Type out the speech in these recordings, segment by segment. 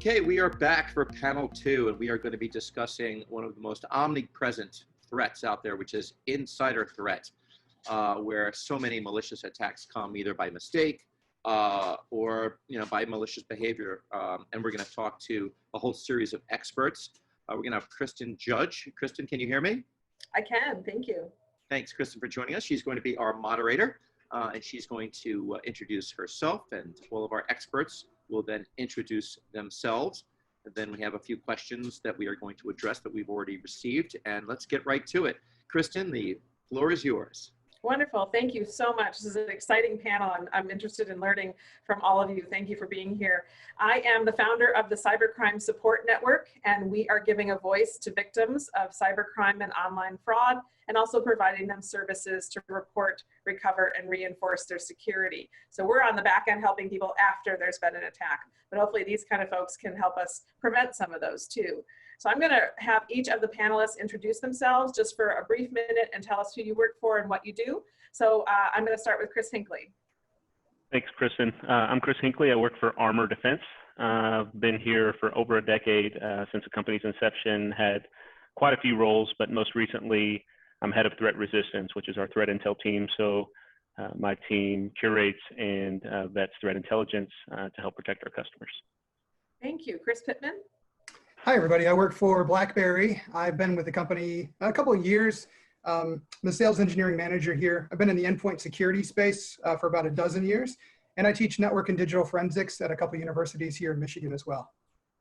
Okay, we are back for panel 2, and we are going to be discussing one of the most omnipresent threats out there, which is insider threat, where so many malicious attacks come either by mistake or by malicious behavior. And we're going to talk to a whole series of experts. We're going to have Kristin judge. Kristin, can you hear me? I can. Thank you. Thanks, Kristin, for joining us. She's going to be our moderator, and she's going to introduce herself, and all of our experts will then introduce themselves. And then we have a few questions that we are going to address that we've already received, and let's get right to it. Kristin, the floor is yours. Wonderful. Thank you so much. This is an exciting panel. I'm interested in learning from all of you. Thank you for being here. I am the founder of the Cybercrime Support Network, and we are giving a voice to victims of cybercrime and online fraud, and also providing them services to report, recover, and reinforce their security. So we're on the back end helping people after there's been an attack, but hopefully these kind of folks can help us prevent some of those too. So I'm going to have each of the panelists introduce themselves just for a brief minute and tell us who you work for and what you do. So I'm going to start with Chris Hinkley. Thanks, Kristin. I'm Chris Hinkley. I work for Armor Defense. I've been here for over a decade since the company's inception, had quite a few roles, but most recently I'm head of threat resistance, which is our threat intel team. So my team curates and vets threat intelligence to help protect our customers. Thank you. Chris Pittman. Hi, everybody. I work for BlackBerry. I've been with the company a couple of years. I'm the sales engineering manager here. I've been in the endpoint security space for about a dozen years, and I teach network and digital forensics at a couple of universities here in Michigan as well.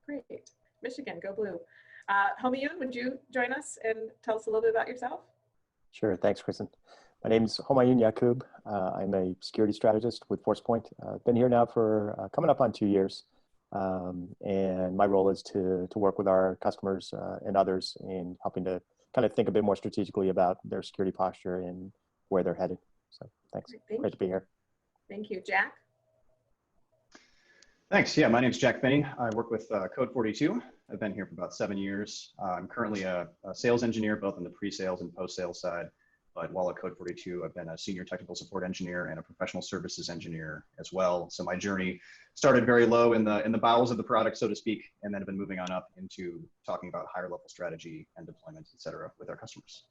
Great. Michigan, go blue. Homayun, would you join us and tell us a little bit about yourself? Sure. Thanks, Kristin. My name is Homayun Yaqub. I'm a security strategist with Forcepoint. I've been here now for coming up on 2 years. And my role is to work with our customers and others in helping to kind of think a bit more strategically about their security posture and where they're headed. So thanks. Great to be here. Thank you. Jack? Thanks. Yeah, my name is Jack Phinney. I work with Code 42. I've been here for about 7 years. I'm currently a sales engineer, both on the pre-sales and post-sales side. But while at Code 42, I've been a senior technical support engineer and a professional services engineer as well. So my journey started very low in the bowels of the product, so to speak, and then have been moving on up into talking about higher level strategy and deployment, et cetera, with our customers.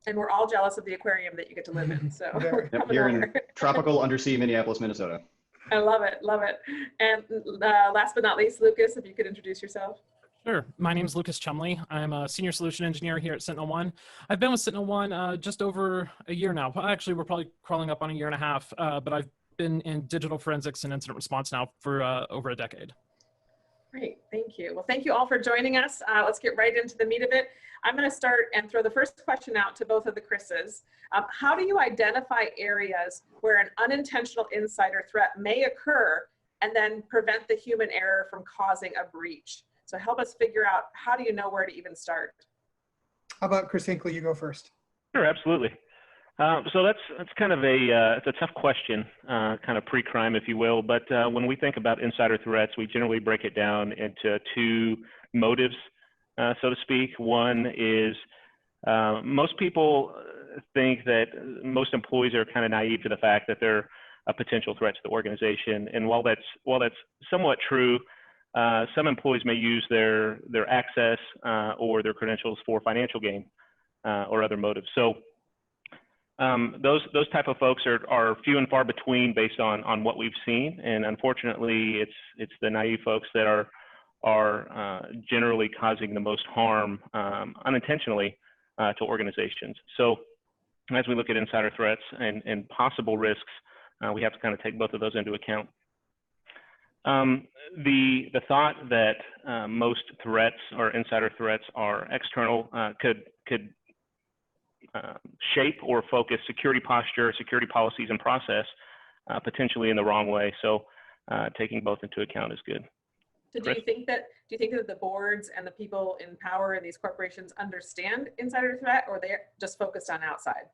And we're all jealous of the aquarium that you get to live in. So yep, here in tropical undersea Minneapolis, Minnesota. I love it. Love it. And last but not least, Lucas, if you could introduce yourself. Sure. My name is Lucas Chumley. I'm a senior solution engineer here at SentinelOne. I've been with SentinelOne just over a year now. Actually, we're probably crawling up on a year and a half, but I've been in digital forensics and incident response now for over a decade. Great. Thank you. Well, thank you all for joining us. Let's get right into the meat of it. I'm going to start and throw the first question out to both of the Chris's. How do you identify areas where an unintentional insider threat may occur and then prevent the human error from causing a breach? So help us figure out, how do you know where to even start? How about Chris Hinkley? You go first. Sure, absolutely. So that's kind of it's a tough question, kind of pre-crime, if you will. But when we think about insider threats, we generally break it down into two motives, so to speak. One is most people think that most employees are kind of naive to the fact that they're a potential threat to the organization. And while that's somewhat true, some employees may use their access or their credentials for financial gain or other motives. So those type of folks are few and far between based on what we've seen, and unfortunately, it's the naive folks that are generally causing the most harm unintentionally to organizations. So as we look at insider threats and possible risks, we have to kind of take both of those into account. The thought that most threats or insider threats are external could shape or focus security posture, security policies, and process potentially in the wrong way. So taking both into account is good. So do you think that the boards and the people in power in these corporations understand insider threat, or they're just focused on outside?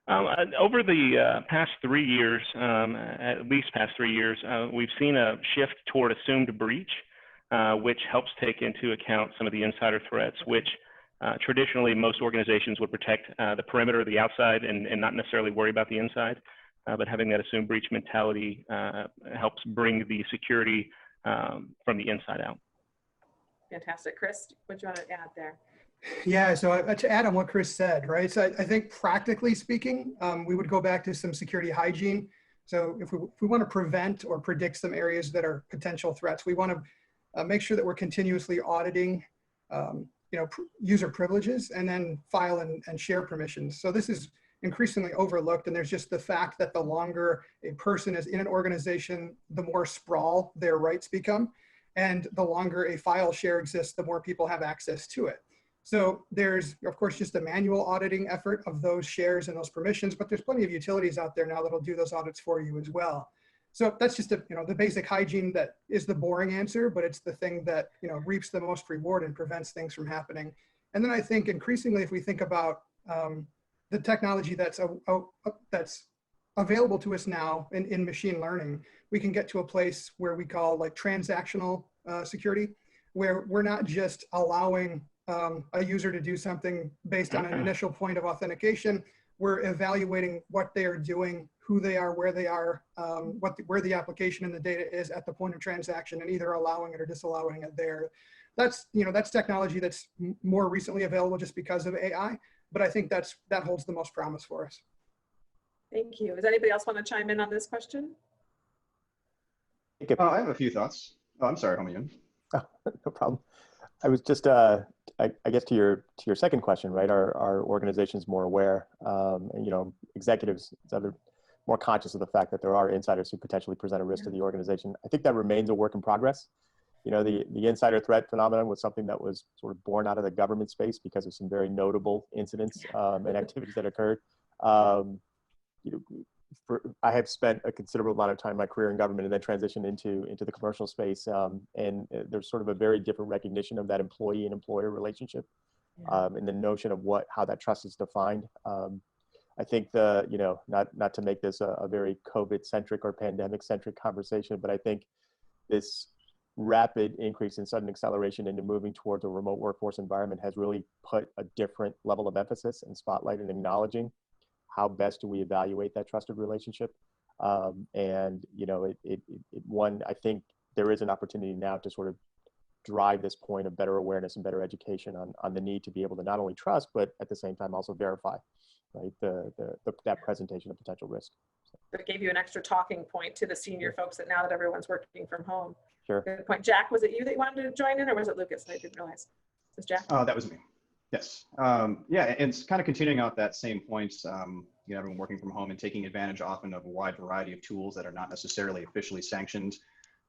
Over the past 3 years, at least past 3 years, we've seen a shift toward assumed breach, which helps take into account some of the insider threats, which traditionally most organizations would protect the perimeter, the outside, and not necessarily worry about the inside. But having that assumed breach mentality helps bring the security from the inside out. Fantastic. Chris, what do you want to add there? Yeah, so to add on what Chris said, right? So I think practically speaking, we would go back to some security hygiene. So if we want to prevent or predict some areas that are potential threats, we want to make sure that we're continuously auditing, user privileges and then file and share permissions. So this is increasingly overlooked, and there's just the fact that the longer a person is in an organization, the more sprawl their rights become, and the longer a file share exists, the more people have access to it. So there's, of course, just a manual auditing effort of those shares and those permissions, but there's plenty of utilities out there now that'll do those audits for you as well. So that's just the basic hygiene that is the boring answer, but it's the thing that reaps the most reward and prevents things from happening. And then I think increasingly, if we think about the technology that's available to us now in machine learning, we can get to a place where we call like transactional security, where we're not just allowing a user to do something based on an initial point of authentication. We're evaluating what they are doing, who they are, where they are, where the application and the data is at the point of transaction, and either allowing it or disallowing it there. That's technology that's more recently available just because of AI, but I think that holds the most promise for us. Thank you. Does anybody else want to chime in on this question? I have a few thoughts. Oh, I'm sorry, Homayun. No problem. I was just, I guess to your second question, right? Are organizations more aware, and executives are more conscious of the fact that there are insiders who potentially present a risk to the organization? I think that remains a work in progress. The insider threat phenomenon was something that was sort of born out of the government space because of some very notable incidents and activities that occurred. I have spent a considerable amount of time in my career in government and then transitioned into the commercial space. And there's sort of a very different recognition of that employee and employer relationship, and the notion of how that trust is defined. I think not to make this a very COVID-centric or pandemic-centric conversation, but I think this rapid increase in sudden acceleration into moving towards a remote workforce environment has really put a different level of emphasis and spotlight in acknowledging how best do we evaluate that trusted relationship. I think there is an opportunity now to sort of drive this point of better awareness and better education on the need to be able to not only trust, but at the same time also verify, right, that presentation of potential risk. That gave you an extra talking point to the senior folks that now that everyone's working from home. Sure. Good point. Jack, was it you that you wanted to join in, or was it Lucas? I didn't realize. Was Jack? That was me. Yes. Yeah, and it's kind of continuing out that same point, everyone working from home and taking advantage often of a wide variety of tools that are not necessarily officially sanctioned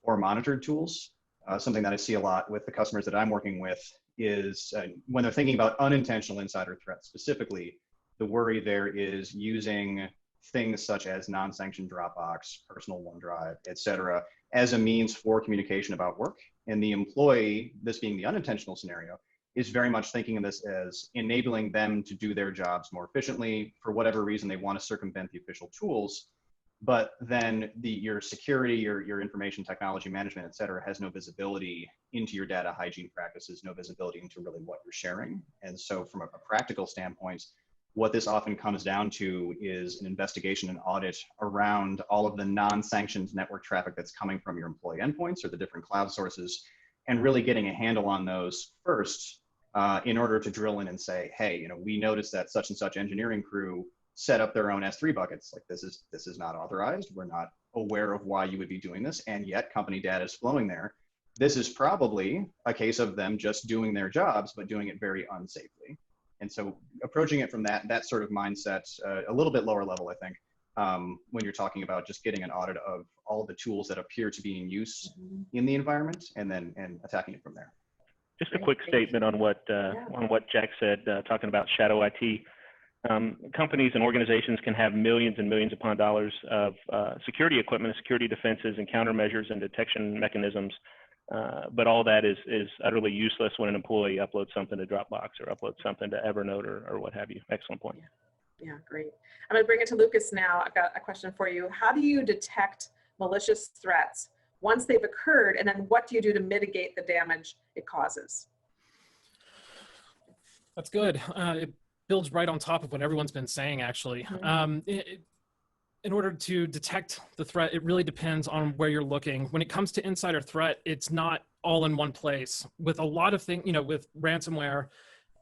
or monitored tools. Something that I see a lot with the customers that I'm working with is when they're thinking about unintentional insider threats specifically, the worry there is using things such as non-sanctioned Dropbox, personal OneDrive, et cetera, as a means for communication about work. And the employee, this being the unintentional scenario, is very much thinking of this as enabling them to do their jobs more efficiently. For whatever reason, they want to circumvent the official tools, but then your security, your information technology management, et cetera, has no visibility into your data hygiene practices, no visibility into really what you're sharing. And so from a practical standpoint, what this often comes down to is an investigation and audit around all of the non-sanctioned network traffic that's coming from your employee endpoints or the different cloud sources, and really getting a handle on those first in order to drill in and say, hey, we noticed that such and such engineering crew set up their own S3 buckets. Like this is not authorized. We're not aware of why you would be doing this, and yet company data is flowing there. This is probably a case of them just doing their jobs, but doing it very unsafely. And so approaching it from that sort of mindset, a little bit lower level, I think, when you're talking about just getting an audit of all the tools that appear to be in use in the environment, and attacking it from there. Just a quick statement on what Jack said, talking about shadow IT. Companies and organizations can have millions and millions upon dollars of security equipment, security defenses, and countermeasures and detection mechanisms. But all that is utterly useless when an employee uploads something to Dropbox or uploads something to Evernote or what have you. Excellent point. Yeah, great. I'm going to bring it to Lucas now. I've got a question for you. How do you detect malicious threats once they've occurred, and then what do you do to mitigate the damage it causes? That's good. It builds right on top of what everyone's been saying, actually. in order to detect the threat, it really depends on where you're looking. When it comes to insider threat, it's not all in one place. With a lot of things, you know, with ransomware,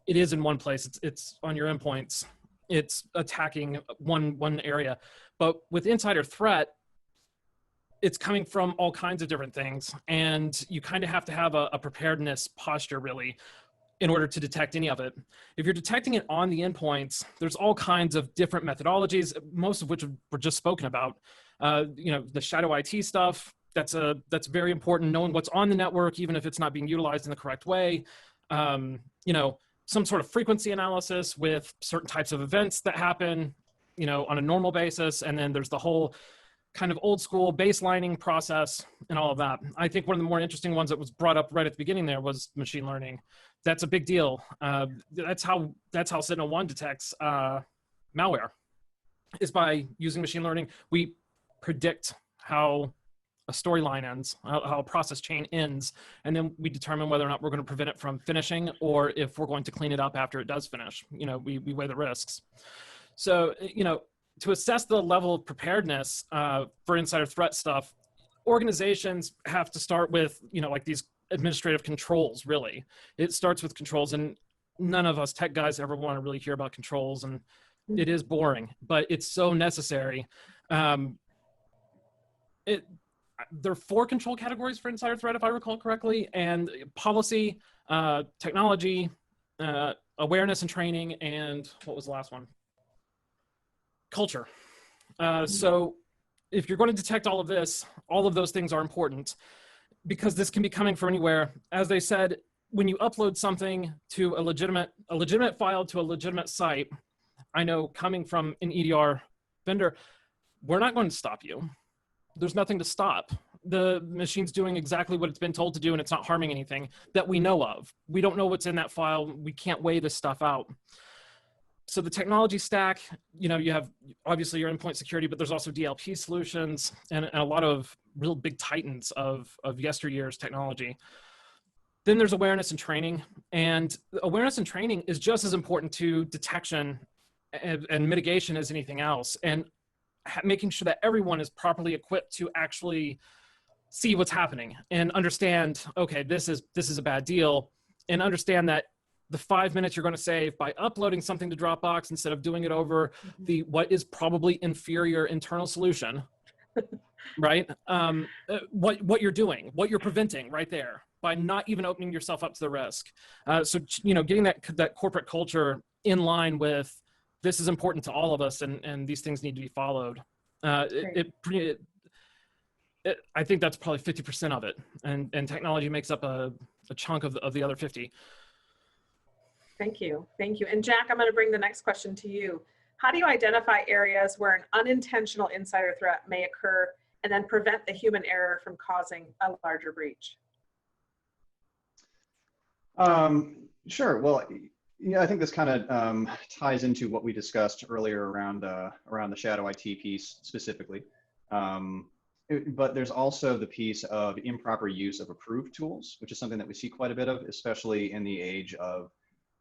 it is in one place. It's on your endpoints. It's attacking one area. But with insider threat, it's coming from all kinds of different things. And you kind of have to have a preparedness posture, really, in order to detect any of it. If you're detecting it on the endpoints, there's all kinds of different methodologies, most of which were just spoken about. You know, the shadow IT stuff, that's very important, knowing what's on the network, even if it's not being utilized in the correct way. You know, some sort of frequency analysis with certain types of events that happen, you know, on a normal basis. And then there's the whole kind of old school baselining process and all of that. I think one of the more interesting ones that was brought up right at the beginning there was machine learning. That's a big deal. That's how SentinelOne detects malware, is by using machine learning. We predict how a storyline ends, how a process chain ends, and then we determine whether or not we're going to prevent it from finishing, or if we're going to clean it up after it does finish. You know, we weigh the risks. So, you know, to assess the level of preparedness for insider threat stuff, organizations have to start with, you know, like these administrative controls, really. It starts with controls, and none of us tech guys ever want to really hear about controls, and it is boring, but it's so necessary. There are 4 control categories for insider threat, if I recall correctly, and policy, technology, awareness and training, and what was the last one? Culture. So if you're going to detect all of this, all of those things are important, because this can be coming from anywhere. As they said, when you upload something to a legitimate file to a legitimate site, I know coming from an EDR vendor, we're not going to stop you. There's nothing to stop. The machine's doing exactly what it's been told to do, and it's not harming anything that we know of. We don't know what's in that file. We can't weigh this stuff out. So the technology stack, you know, you have obviously your endpoint security, but there's also DLP solutions and a lot of real big titans of yesteryear's technology. Then there's awareness and training, and awareness and training is just as important to detection and mitigation as anything else. And making sure that everyone is properly equipped to actually see what's happening and understand, okay, this is a bad deal, and understand that the 5 minutes you're going to save by uploading something to Dropbox instead of doing it over what is probably inferior internal solution, right? What you're doing, what you're preventing right there by not even opening yourself up to the risk. So, you know, getting that corporate culture in line with this is important to all of us, and these things need to be followed. I think that's probably 50% of it, and technology makes up a chunk of the other 50. Thank you. Thank you. And Jack, I'm going to bring the next question to you. How do you identify areas where an unintentional insider threat may occur and then prevent the human error from causing a larger breach? Sure. Well, yeah, I think this kind of ties into what we discussed earlier around the shadow IT piece specifically. But there's also the piece of improper use of approved tools, which is something that we see quite a bit of, especially in the age of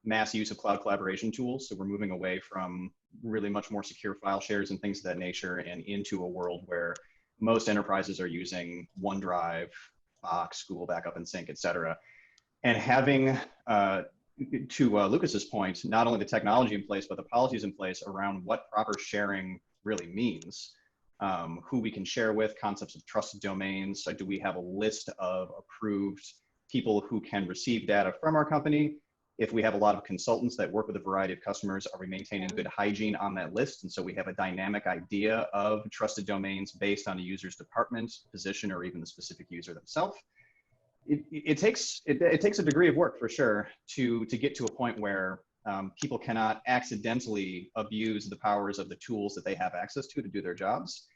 mass use of cloud collaboration tools. So we're moving away from really much more secure file shares and things of that nature, and into a world where most enterprises are using OneDrive, Box, Google Backup and Sync, et cetera. And having, to Lucas's point, not only the technology in place, but the policies in place around what proper sharing really means, who we can share with, concepts of trusted domains. So do we have a list of approved people who can receive data from our company? If we have a lot of consultants that work with a variety of customers, are we maintaining good hygiene on that list? And so we have a dynamic idea of trusted domains based on a user's department, position, or even the specific user themselves. It takes a degree of work for sure to get to a point where people cannot accidentally abuse the powers of the tools that they have access to do their jobs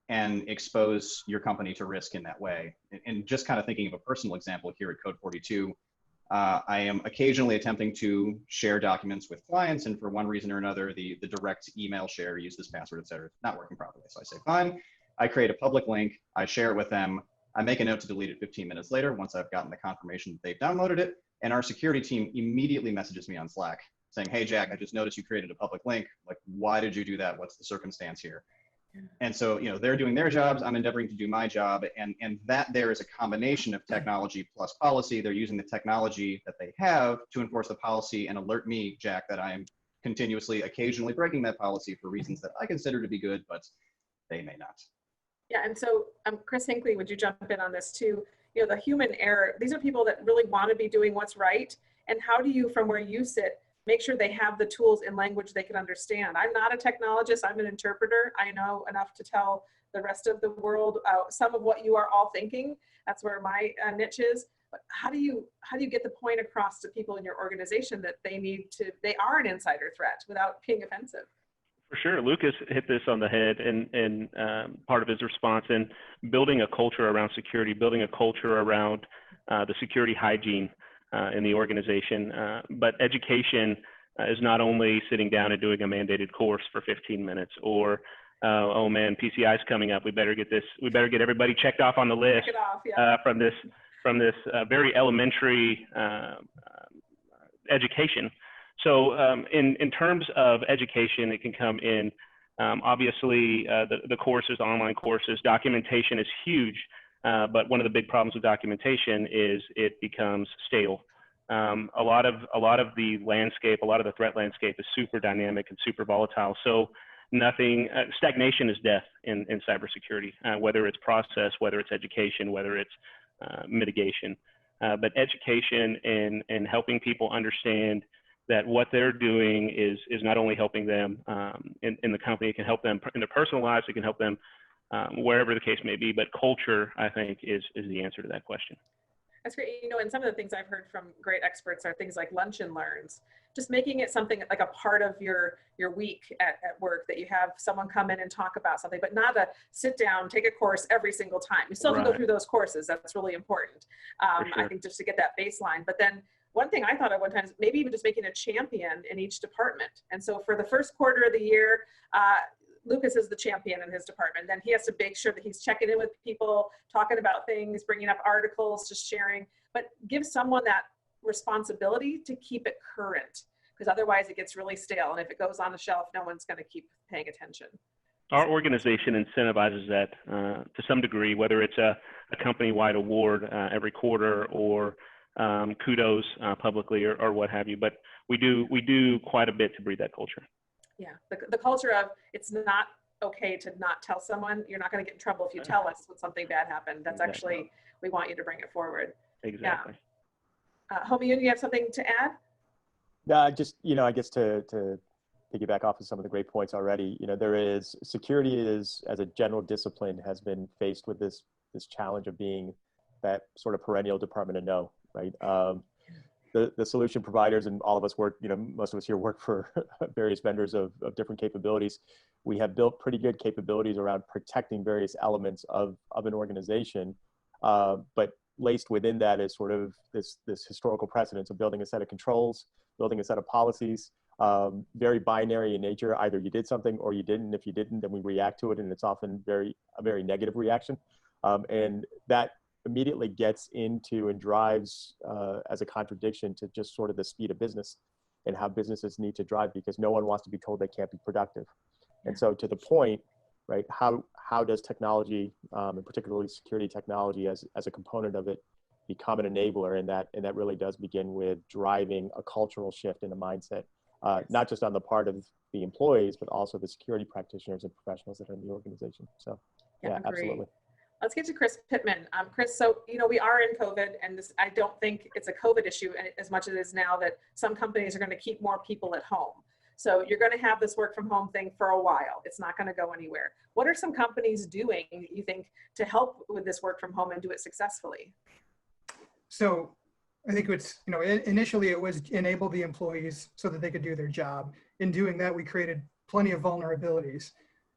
and expose your company to risk in that way. And just kind of thinking of a personal example here at Code 42, I am occasionally attempting to share documents with clients, and for one reason or another, the direct email share, use this password, et cetera, it's not working properly. So I say, fine, I create a public link, I share it with them, I make a note to delete it 15 minutes later once I've gotten the confirmation that they've downloaded it, and our security team immediately messages me on Slack saying, hey, Jack, I just noticed you created a public link. Like, why did you do that? What's the circumstance here? And so, you know, they're doing their jobs, I'm endeavoring to do my job, and that there is a combination of technology plus policy. They're using the technology that they have to enforce the policy and alert me, Jack, that I am continuously, occasionally breaking that policy for reasons that I consider to be good, but they may not. Yeah, and so Chris Hinkley, would you jump in on this too? You know, the human error, these are people that really want to be doing what's right. And how do you, from where you sit, make sure they have the tools in language they can understand? I'm not a technologist, I'm an interpreter. I know enough to tell the rest of the world some of what you are all thinking. That's where my niche is. But how do you get the point across to people in your organization that they are an insider threat without being offensive? For sure, Lucas hit this on the head in part of his response, in building a culture around security, building a culture around the security hygiene in the organization. But education is not only sitting down and doing a mandated course for 15 minutes, or oh man, PCI is coming up. We better get everybody checked off on the list. Check it off, yeah. From this very elementary education. So in terms of education, it can come in, obviously, the courses, online courses. Documentation is huge, but one of the big problems with documentation is it becomes stale. A lot of the landscape, a lot of the threat landscape is super dynamic and super volatile. So stagnation is death in cybersecurity, whether it's process, whether it's education, whether it's mitigation. But education and helping people understand that what they're doing is not only helping them in the company, it can help them in their personal lives, it can help them wherever the case may be, but culture, I think, is the answer to that question. That's great. You know, and some of the things I've heard from great experts are things like lunch and learns, just making it something like a part of your week at work, that you have someone come in and talk about something, but not a sit down, take a course every single time. You still have to go through those courses. That's really important. Sure. I think just to get that baseline. But then one thing I thought of one time is maybe even just making a champion in each department. And so for the first quarter of the year, Lucas is the champion in his department. Then he has to make sure that he's checking in with people, talking about things, bringing up articles, just sharing, but give someone that responsibility to keep it current, because otherwise it gets really stale. And if it goes on the shelf, no one's going to keep paying attention. Our organization incentivizes that to some degree, whether it's a company-wide award every quarter or kudos publicly or what have you. But we do quite a bit to breed that culture. Yeah, the culture of it's not okay to not tell someone. You're not going to get in trouble if you tell us when something bad happened. That's actually, we want you to bring it forward. Exactly. Yeah. Homayun, you have something to add? Yeah, just, you know, I guess to piggyback off of some of the great points already, you know, security is, as a general discipline, has been faced with this challenge of being that sort of perennial department of no, right? The solution providers, and all of us work, you know, most of us here work for various vendors of different capabilities. We have built pretty good capabilities around protecting various elements of an organization, but laced within that is sort of this historical precedence of building a set of controls, building a set of policies, very binary in nature. Either you did something or you didn't. If you didn't, then we react to it, and it's often a very negative reaction, and that immediately gets into and drives as a contradiction to just sort of the speed of business and how businesses need to drive, because no one wants to be told they can't be productive. And so to the point, right, how does technology, and particularly security technology as a component of it, become an enabler? And that really does begin with driving a cultural shift in the mindset, not just on the part of the employees, but also the security practitioners and professionals that are in the organization. So yeah, absolutely. Let's get to Chris Pittman. Chris, so, you know, we are in COVID, and I don't think it's a COVID issue as much as it is now that some companies are going to keep more people at home. So you're going to have this work from home thing for a while. It's not going to go anywhere. What are some companies doing, you think, to help with this work from home and do it successfully? So I think it's, you know, initially it was enable the employees so that they could do their job. In doing that, we created plenty of vulnerabilities.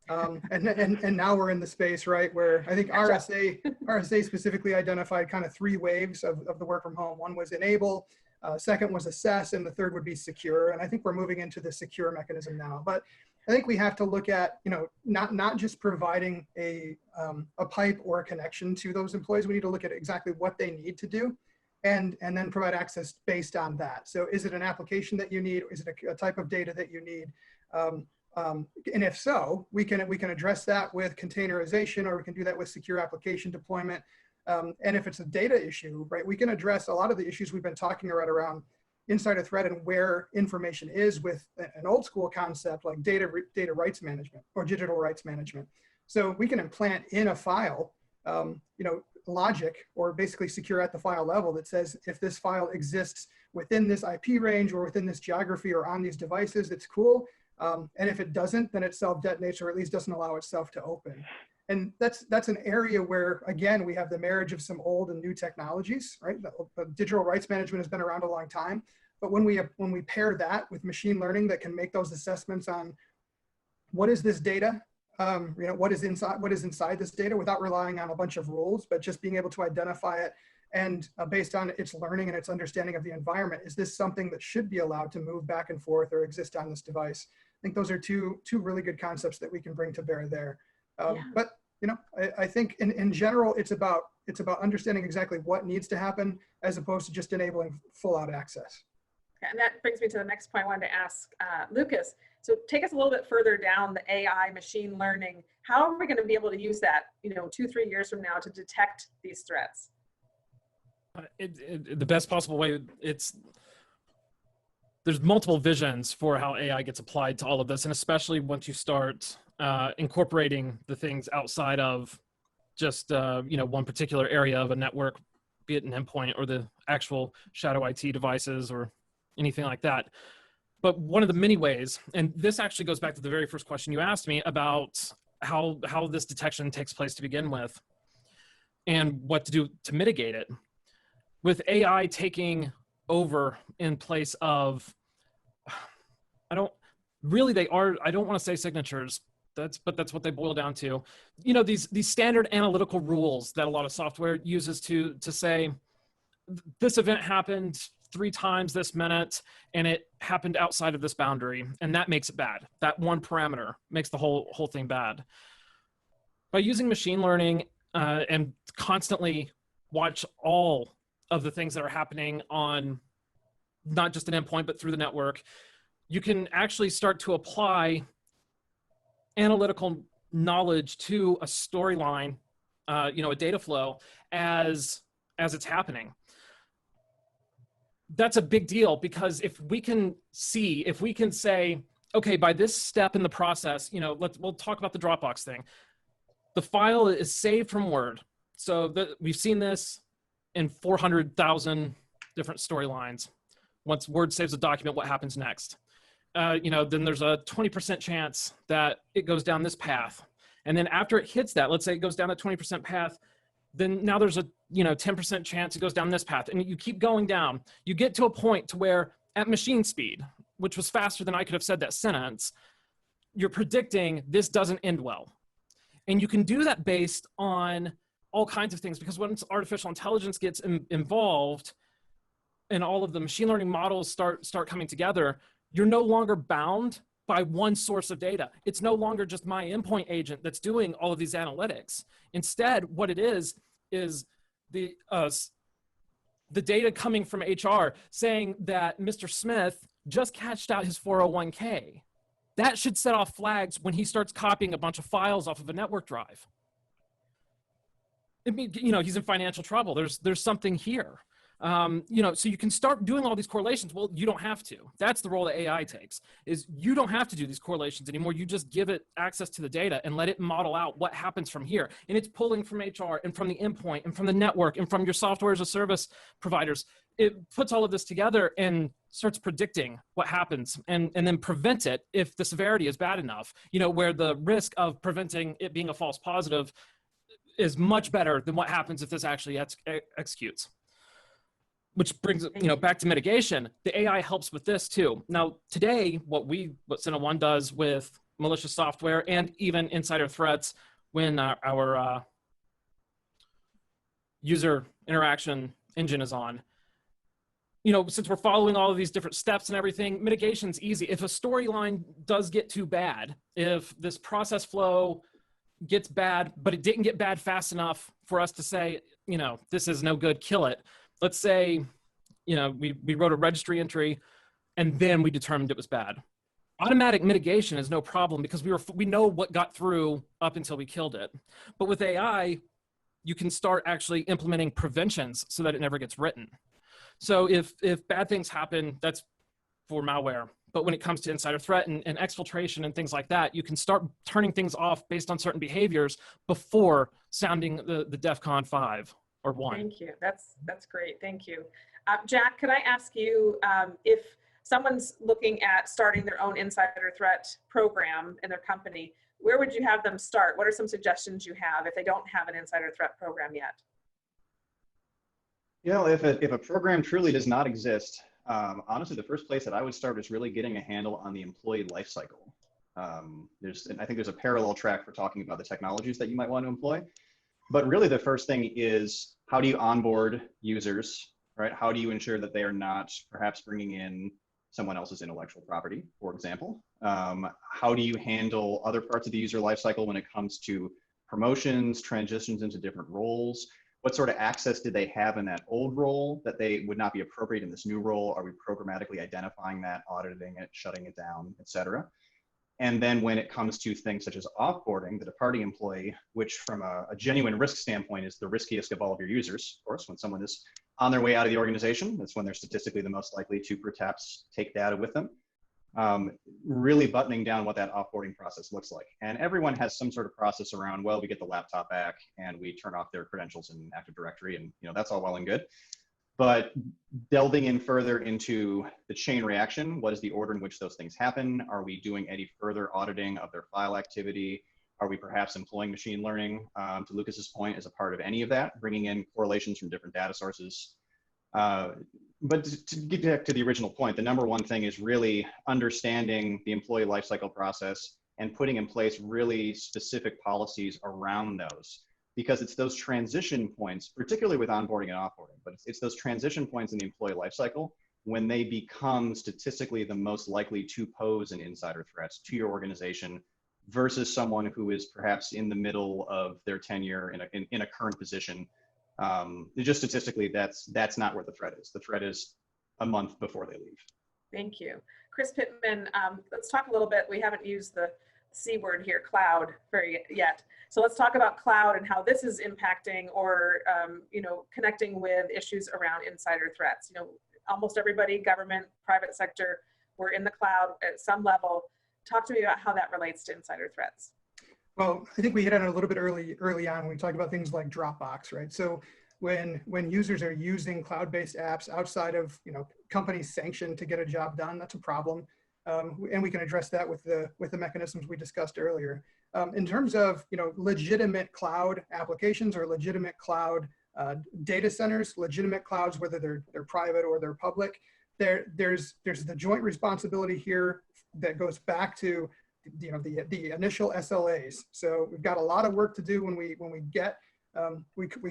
And now we're in the space, right, where I think RSA specifically identified kind of 3 waves of the work from home. One was enable, second was assess, and the third would be secure. And I think we're moving into the secure mechanism now. But I think we have to look at, you know, not just providing a pipe or a connection to those employees. We need to look at exactly what they need to do, and then provide access based on that. So is it an application that you need? Is it a type of data that you need? And if so, we can address that with containerization, or we can do that with secure application deployment. And if it's a data issue, right, we can address a lot of the issues we've been talking about around insider threat and where information is with an old school concept like data rights management or digital rights management. So we can implant in a file, logic, or basically secure at the file level, that says if this file exists within this IP range or within this geography or on these devices, it's cool. And if it doesn't, then it self-detonates, or at least doesn't allow itself to open. And that's an area where, again, we have the marriage of some old and new technologies, right? The digital rights management has been around a long time, but when we pair that with machine learning that can make those assessments on what is this data, what is inside this data, without relying on a bunch of rules, but just being able to identify it, and based on its learning and its understanding of the environment, is this something that should be allowed to move back and forth or exist on this device? I think those are two really good concepts that we can bring to bear there. But I think in general, it's about understanding exactly what needs to happen, as opposed to just enabling full out access. And that brings me to the next point I wanted to ask Lucas. So take us a little bit further down the AI machine learning. How are we going to be able to use that, 2-3 years from now, to detect these threats? The best possible way, there's multiple visions for how AI gets applied to all of this, and especially once you start incorporating the things outside of just one particular area of a network, be it an endpoint or the actual shadow IT devices or anything like that. But one of the many ways, and this actually goes back to the very first question you asked me about how this detection takes place to begin with, and what to do to mitigate it. With AI taking over in place of, I don't want to say signatures, but that's what they boil down to. These standard analytical rules that a lot of software uses to say, this event happened 3 times this minute, and it happened outside of this boundary, and that makes it bad. That one parameter makes the whole thing bad. By using machine learning and constantly watch all of the things that are happening on not just an endpoint, but through the network, you can actually start to apply analytical knowledge to a storyline, a data flow as it's happening. That's a big deal, because if we can say, okay, by this step in the process, we'll talk about the Dropbox thing. The file is saved from Word. So we've seen this in 400,000 different storylines. Once Word saves a document, what happens next? Then there's a 20% chance that it goes down this path. And then after it hits that, let's say it goes down that 20% path, then now there's a 10% chance it goes down this path. And you keep going down. You get to a point to where at machine speed, which was faster than I could have said that sentence, you're predicting this doesn't end well. And you can do that based on all kinds of things, because once artificial intelligence gets involved and all of the machine learning models start coming together, you're no longer bound by one source of data. It's no longer just my endpoint agent that's doing all of these analytics. Instead, what it is the data coming from HR saying that Mr. Smith just cashed out his 401k. That should set off flags when he starts copying a bunch of files off of a network drive. He's in financial trouble. There's something here. So you can start doing all these correlations. Well, you don't have to. That's the role that AI takes, is you don't have to do these correlations anymore. You just give it access to the data and let it model out what happens from here. And it's pulling from HR and from the endpoint and from the network and from your software as a service providers. It puts all of this together and starts predicting what happens and then prevent it if the severity is bad enough, where the risk of preventing it being a false positive is much better than what happens if this actually executes. Which brings, back to mitigation. The AI helps with this too. Now, today, what SentinelOne does with malicious software and even insider threats, when our user interaction engine is on, since we're following all of these different steps and everything, mitigation's easy. If a storyline does get too bad, if this process flow gets bad, but it didn't get bad fast enough for us to say, this is no good, kill it. Let's say, we wrote a registry entry and then we determined it was bad. automatic mitigation is no problem because we know what got through up until we killed it. But with AI, you can start actually implementing preventions so that it never gets written. So if bad things happen, that's for malware. But when it comes to insider threat and exfiltration and things like that, you can start turning things off based on certain behaviors before sounding the DEFCON 5 or 1. Thank you. That's great. Thank you. Jack, could I ask you if someone's looking at starting their own insider threat program in their company, where would you have them start? What are some suggestions you have if they don't have an insider threat program yet? You know, if a program truly does not exist, honestly, the first place that I would start is really getting a handle on the employee lifecycle. I think there's a parallel track for talking about the technologies that you might want to employ. But really the first thing is, how do you onboard users, right? How do you ensure that they are not perhaps bringing in someone else's intellectual property, for example? How do you handle other parts of the user lifecycle when it comes to promotions, transitions into different roles? What sort of access did they have in that old role that they would not be appropriate in this new role? Are we programmatically identifying that, auditing it, shutting it down, et cetera? And then when it comes to things such as offboarding the departing employee, which from a genuine risk standpoint is the riskiest of all of your users, of course, when someone is on their way out of the organization, that's when they're statistically the most likely to perhaps take data with them. Really buttoning down what that offboarding process looks like. And everyone has some sort of process around, well, we get the laptop back and we turn off their credentials in Active Directory, and that's all well and good. But delving in further into the chain reaction, what is the order in which those things happen? Are we doing any further auditing of their file activity? Are we perhaps employing machine learning, to Lucas's point, as a part of any of that, bringing in correlations from different data sources? But to get back to the original point, the number one thing is really understanding the employee lifecycle process and putting in place really specific policies around those. Because it's those transition points, particularly with onboarding and offboarding, but it's those transition points in the employee lifecycle when they become statistically the most likely to pose an insider threat to your organization versus someone who is perhaps in the middle of their tenure in a current position. Just statistically, that's not where the threat is. The threat is a month before they leave. Thank you. Chris Pittman, let's talk a little bit. We haven't used the C word here, cloud, yet. So let's talk about cloud and how this is impacting or connecting with issues around insider threats. Almost everybody, government, private sector, we're in the cloud at some level. Talk to me about how that relates to insider threats. Well, I think we hit on it a little bit early on when we talked about things like Dropbox, right? So when users are using cloud-based apps outside of companies sanctioned to get a job done, that's a problem. And we can address that with the mechanisms we discussed earlier. In terms of legitimate cloud applications or legitimate cloud data centers, legitimate clouds, whether they're private or they're public, there's the joint responsibility here that goes back to the initial SLAs. So we've got a lot of work to do when we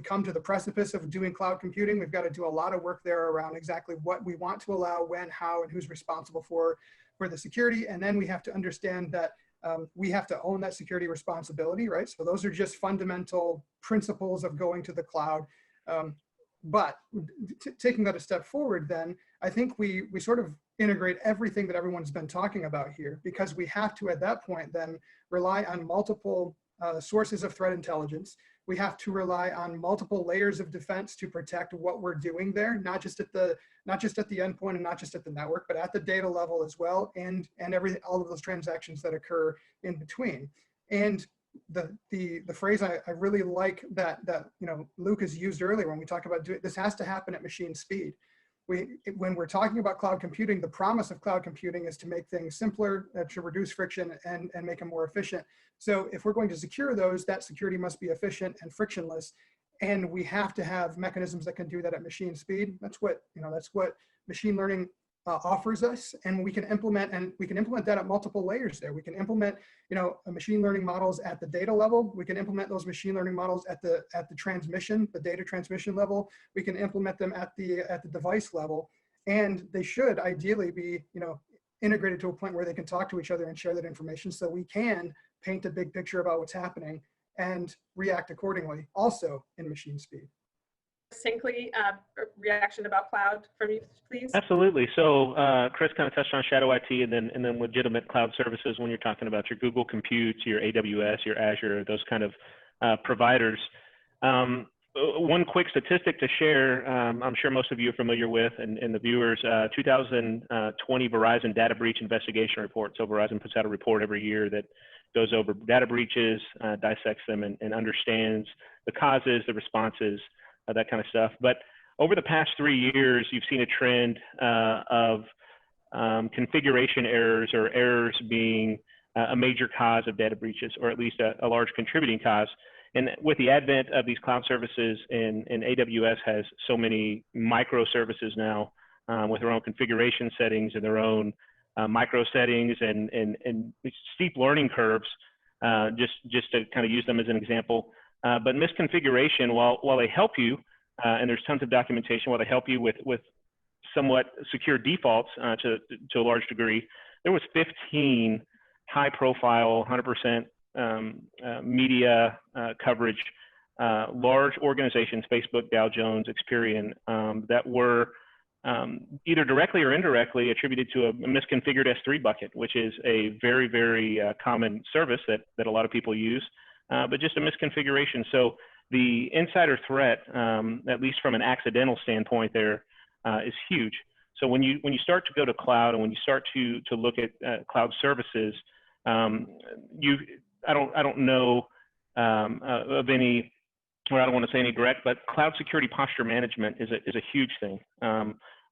come to the precipice of doing cloud computing. We've got to do a lot of work there around exactly what we want to allow, when, how, and who's responsible for the security. And then we have to understand that we have to own that security responsibility, right? So those are just fundamental principles of going to the cloud. But taking that a step forward, then I think we sort of integrate everything that everyone's been talking about here, because we have to, at that point, then rely on multiple sources of threat intelligence. We have to rely on multiple layers of defense to protect what we're doing there, not just at the endpoint and not just at the network, but at the data level as well, and all of those transactions that occur in between. And the phrase I really like that Lucas used earlier when we talk about this has to happen at machine speed. When we're talking about cloud computing, the promise of cloud computing is to make things simpler, to reduce friction and make them more efficient. So if we're going to secure those, that security must be efficient and frictionless. And we have to have mechanisms that can do that at machine speed. That's what machine learning offers us, and we can implement that at multiple layers there. We can implement machine learning models at the data level. We can implement those machine learning models at the data transmission level. We can implement them at the device level, and they should ideally be integrated to a point where they can talk to each other and share that information, so we can paint a big picture about what's happening and react accordingly, also in machine speed. Hinkley, reaction about cloud from you, please? Absolutely. So Chris kind of touched on shadow IT and then legitimate cloud services when you're talking about your Google Compute, your AWS, your Azure, those kind of providers. One quick statistic to share, I'm sure most of you are familiar with, and the viewers, 2020 Verizon data breach investigation report. So Verizon puts out a report every year that goes over data breaches, dissects them, and understands the causes, the responses, that kind of stuff. But over the past 3 years, you've seen a trend of configuration errors or errors being a major cause of data breaches, or at least a large contributing cause. And with the advent of these cloud services, and AWS has so many microservices now with their own configuration settings and their own micro settings and steep learning curves, just to kind of use them as an example. But misconfiguration, while they help you, and there's tons of documentation, while they help you with somewhat secure defaults to a large degree, there was 15 high-profile, 100% media coverage, large organizations, Facebook, Dow Jones, Experian, that were either directly or indirectly attributed to a misconfigured S3 bucket, which is a very, very common service that a lot of people use, but just a misconfiguration. So the insider threat, at least from an accidental standpoint there, is huge. So when you start to go to cloud and when you start to look at cloud services, I don't know of any, or I don't want to say any direct, but cloud security posture management is a huge thing.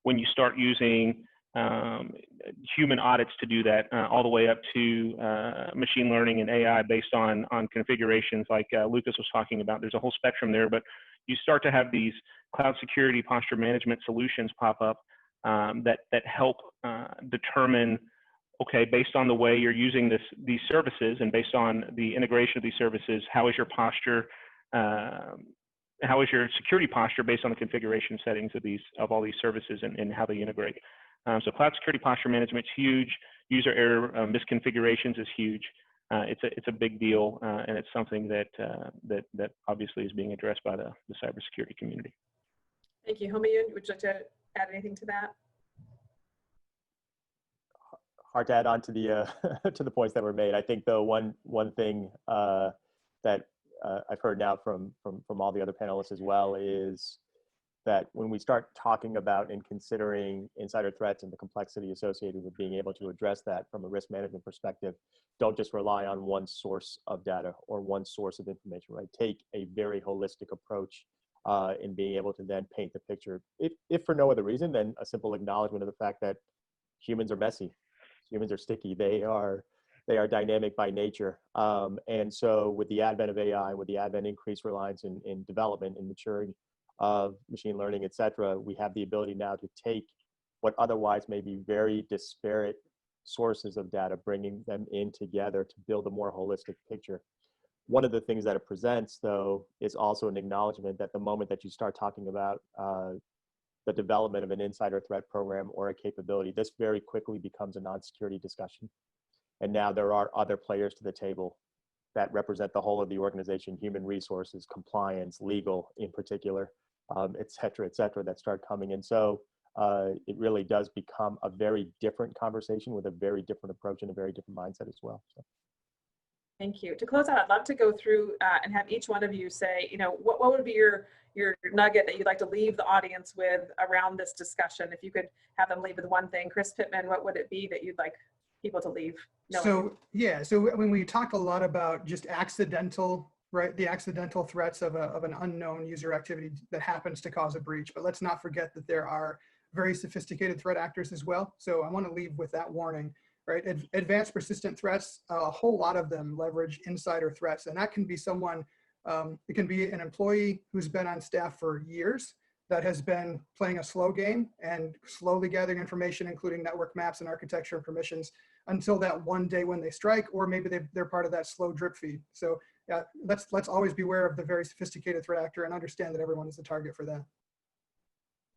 When you start using human audits to do that, all the way up to machine learning and AI based on configurations like Lucas was talking about, there's a whole spectrum there, but you start to have these cloud security posture management solutions pop up that help determine, okay, based on the way you're using these services and based on the integration of these services, how is your posture, how is your security posture based on the configuration settings of all these services and how they integrate. So cloud security posture management is huge. User error misconfigurations is huge. It's a big deal, and it's something that obviously is being addressed by the cybersecurity community. Thank you. Homayun, would you like to add anything to that? Hard to add on to the to the points that were made. I think though one thing that I've heard now from all the other panelists as well is that when we start talking about and considering insider threats and the complexity associated with being able to address that from a risk management perspective, don't just rely on one source of data or one source of information, right? Take a very holistic approach in being able to then paint the picture, if for no other reason than a simple acknowledgement of the fact that humans are messy. Humans are sticky. They are dynamic by nature. And so with the advent of AI, with the advent increased reliance in development and maturing of machine learning, et cetera, we have the ability now to take what otherwise may be very disparate sources of data, bringing them in together to build a more holistic picture. One of the things that it presents, though, is also an acknowledgement that the moment that you start talking about the development of an insider threat program or a capability, this very quickly becomes a non-security discussion. And now there are other players to the table that represent the whole of the organization, human resources, compliance, legal in particular, et cetera, that start coming in. So it really does become a very different conversation with a very different approach and a very different mindset as well. So. Thank you. To close out, I'd love to go through and have each one of you say, what would be your nugget that you'd like to leave the audience with around this discussion? If you could have them leave with one thing. Chris Pittman, what would it be that you'd like people to leave knowing? So when we talked a lot about just accidental, right, the accidental threats of an unknown user activity that happens to cause a breach, but let's not forget that there are very sophisticated threat actors as well. So I want to leave with that warning. Right, advanced persistent threats, a whole lot of them leverage insider threats, and that can be someone, it can be an employee who's been on staff for years that has been playing a slow game and slowly gathering information, including network maps and architecture and permissions, until that one day when they strike, or maybe they're part of that slow drip feed. So let's always beware of the very sophisticated threat actor and understand that everyone is a target for that.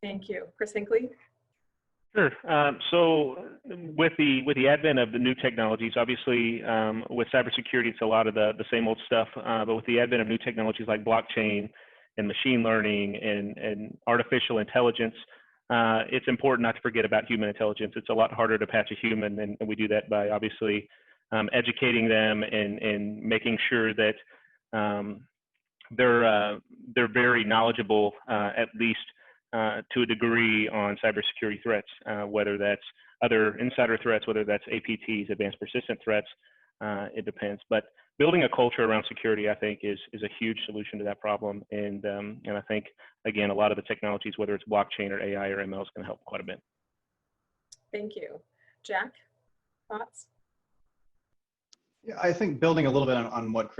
Thank you. Chris Hinkley? Sure. So with the advent of the new technologies, obviously with cybersecurity, it's a lot of the same old stuff. But with the advent of new technologies like blockchain and machine learning and artificial intelligence, it's important not to forget about human intelligence. It's a lot harder to patch a human, and we do that by obviously educating them and making sure that they're very knowledgeable, at least to a degree, on cybersecurity threats, whether that's other insider threats, whether that's APTs, advanced persistent threats. It depends. But building a culture around security, I think, is a huge solution to that problem. And I think, again, a lot of the technologies, whether it's blockchain or AI or ML, is going to help quite a bit. Thank you. Jack, thoughts? Yeah, I think building a little bit on what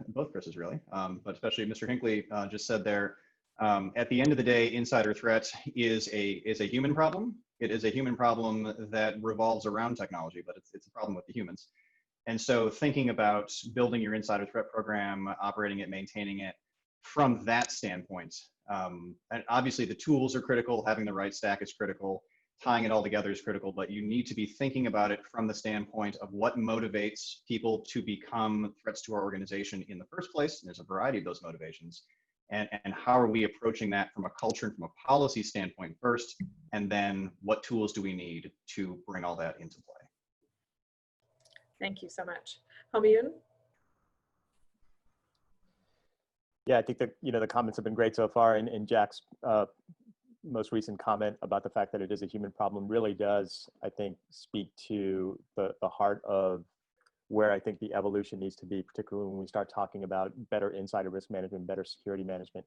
both Chris's really, but especially Mr. Hinkley just said there, at the end of the day, insider threat is a human problem. It is a human problem that revolves around technology, but it's a problem with the humans. And so thinking about building your insider threat program, operating it, maintaining it from that standpoint, and obviously the tools are critical, having the right stack is critical, tying it all together is critical, but you need to be thinking about it from the standpoint of what motivates people to become threats to our organization in the first place. And there's a variety of those motivations. And how are we approaching that from a culture and from a policy standpoint first, and then what tools do we need to bring all that into play? Thank you so much. Homayun? Yeah, I think that, the comments have been great so far, and Jack's most recent comment about the fact that it is a human problem really does, I think, speak to the heart of where I think the evolution needs to be, particularly when we start talking about better insider risk management, better security management.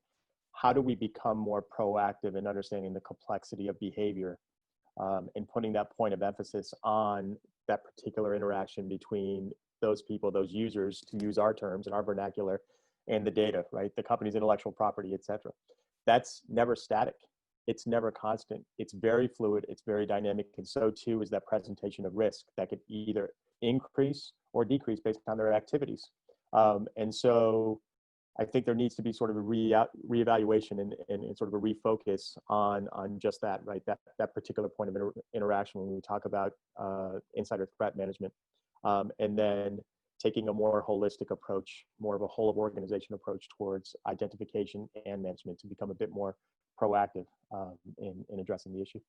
How do we become more proactive in understanding the complexity of behavior and putting that point of emphasis on that particular interaction between those people, those users, to use our terms and our vernacular, and the data, right? The company's intellectual property, et cetera. That's never static. It's never constant. It's very fluid. It's very dynamic. And so too is that presentation of risk that could either increase or decrease based on their activities. And so I think there needs to be sort of a reevaluation and sort of a refocus on just that, right? That particular point of interaction when we talk about insider threat management. And then taking a more holistic approach, more of a whole of organization approach towards identification and management to become a bit more proactive in addressing the issue.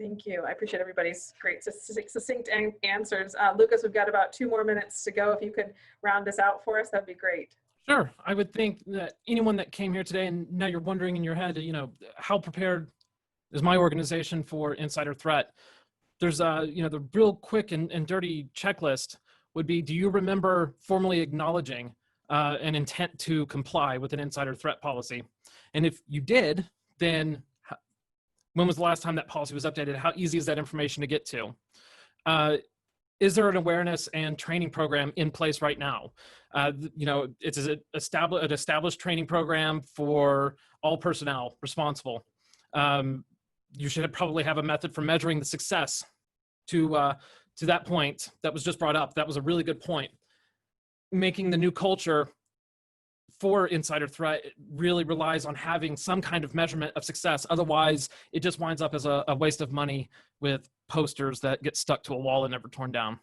Thank you. I appreciate everybody's great succinct answers. Lucas, we've got about 2 more minutes to go. If you could round this out for us, that'd be great. Sure. I would think that anyone that came here today and now you're wondering in your head, how prepared is my organization for insider threat? There's the real quick and dirty checklist would be, do you remember formally acknowledging an intent to comply with an insider threat policy? And if you did, then when was the last time that policy was updated? How easy is that information to get to? Is there an awareness and training program in place right now? It's an established training program for all personnel responsible. You should probably have a method for measuring the success to that point that was just brought up. That was a really good point. Making the new culture for insider threat really relies on having some kind of measurement of success. Otherwise, it just winds up as a waste of money with posters that get stuck to a wall and never torn down.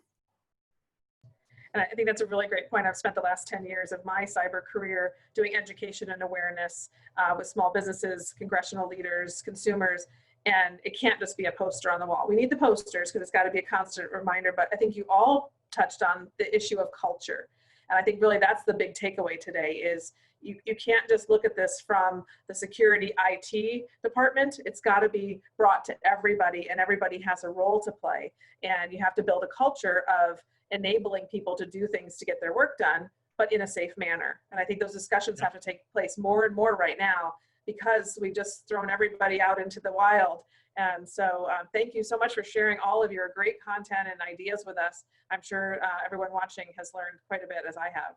And I think that's a really great point. I've spent the last 10 years of my cyber career doing education and awareness with small businesses, congressional leaders, consumers, and it can't just be a poster on the wall. We need the posters because it's got to be a constant reminder, but I think you all touched on the issue of culture. And I think really that's the big takeaway today is you can't just look at this from the security IT department. It's got to be brought to everybody, and everybody has a role to play. And you have to build a culture of enabling people to do things to get their work done, but in a safe manner. And I think those discussions have to take place more and more right now because we've just thrown everybody out into the wild. And so thank you so much for sharing all of your great content and ideas with us. I'm sure everyone watching has learned quite a bit, as I have.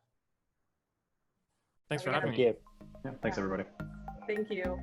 Thanks for having me. Yeah, thanks everybody. Thank you.